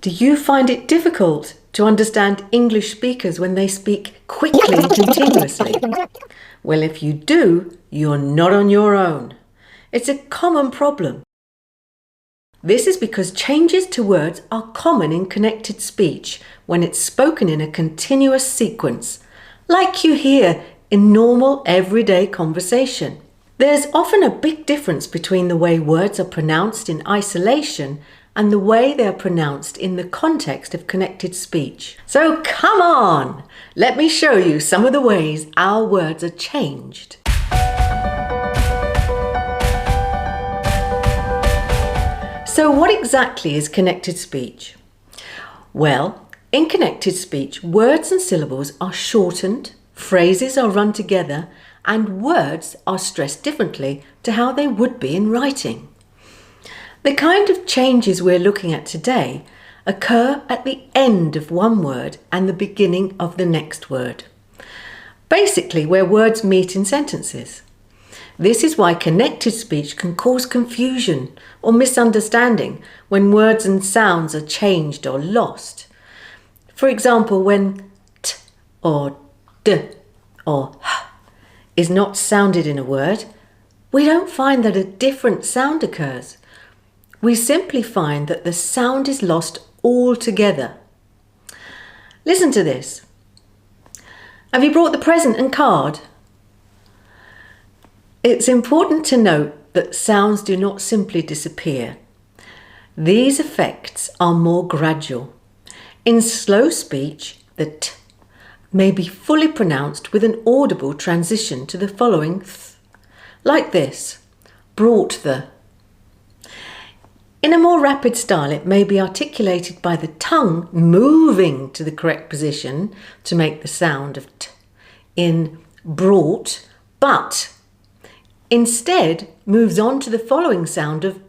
Do you find it difficult to understand English speakers when they speak quickly and continuously? Well, if you do, you're not on your own. It's a common problem. This is because changes to words are common in connected speech when it's spoken in a continuous sequence, like you hear in normal everyday conversation. There's often a big difference between the way words are pronounced in isolation and the way they are pronounced in the context of connected speech. So come on, let me show you some of the ways our words are changed. So what exactly is connected speech? Well, in connected speech, words and syllables are shortened, phrases are run together, and words are stressed differently to how they would be in writing. The kind of changes we're looking at today occur at the end of one word and the beginning of the next word. Basically, where words meet in sentences. This is why connected speech can cause confusion or misunderstanding when words and sounds are changed or lost. For example, when t or d or h is not sounded in a word, we don't find that a different sound occurs. We simply find that the sound is lost altogether. Listen to this. Have you brought the present and card? It's important to note that sounds do not simply disappear. These effects are more gradual. In slow speech, the t may be fully pronounced with an audible transition to the following th, like this, brought the. In a more rapid style, it may be articulated by the tongue moving to the correct position to make the sound of t in brought, but instead moves on to the following sound of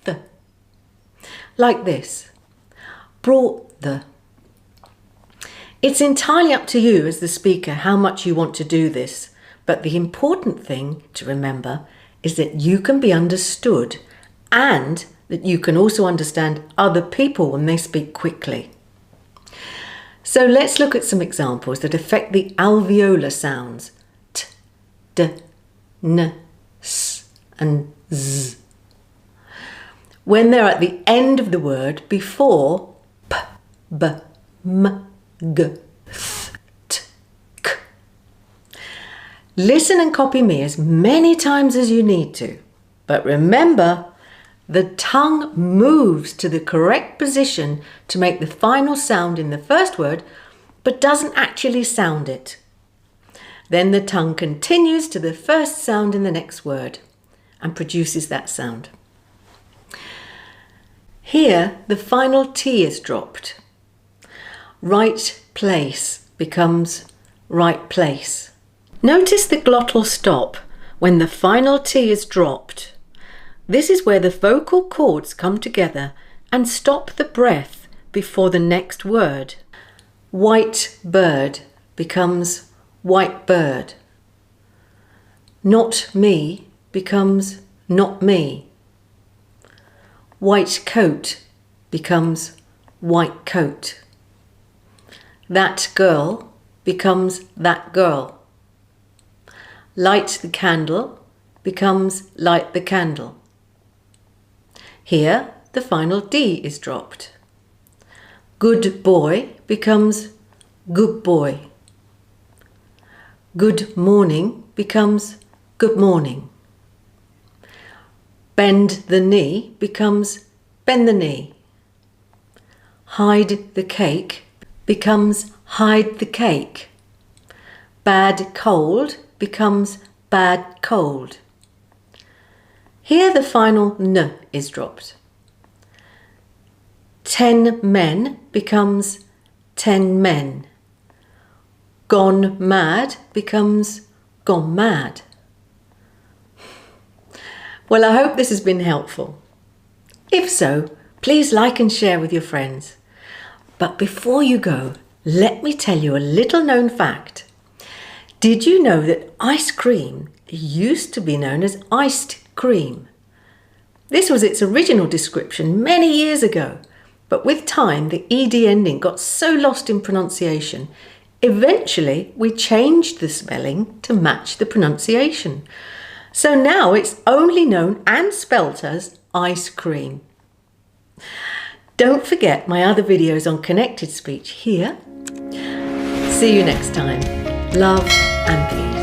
the, like this, brought the. It's entirely up to you as the speaker how much you want to do this, but the important thing to remember is that you can be understood and that you can also understand other people when they speak quickly. So let's look at some examples that affect the alveolar sounds t, d, n, s and z when they're at the end of the word before p, b, m, g, th, t, k. Listen and copy me as many times as you need to, but remember, the tongue moves to the correct position to make the final sound in the first word, but doesn't actually sound it. Then the tongue continues to the first sound in the next word and produces that sound. Here, the final T is dropped. Right place becomes right place. Notice the glottal stop when the final T is dropped. This is where the vocal cords come together and stop the breath before the next word. White bird becomes white bird. Not me becomes not me. White coat becomes white coat. That girl becomes that girl. Light the candle becomes light the candle. Here, the final D is dropped. Good boy becomes good boy. Good morning becomes good morning. Bend the knee becomes bend the knee. Hide the cake becomes hide the cake. Bad cold becomes bad cold. Here the final N is dropped. 10 men becomes 10 men. Gone mad becomes gone mad. Well, I hope this has been helpful. If so, please like and share with your friends. But before you go, let me tell you a little known fact. Did you know that ice cream used to be known as iced cream? This was its original description many years ago, But with time, the ED ending got so lost in pronunciation. Eventually, we changed the spelling to match the pronunciation. So now it's only known and spelt as ice cream. Don't forget my other videos on connected speech here. See you next time. Love and peace.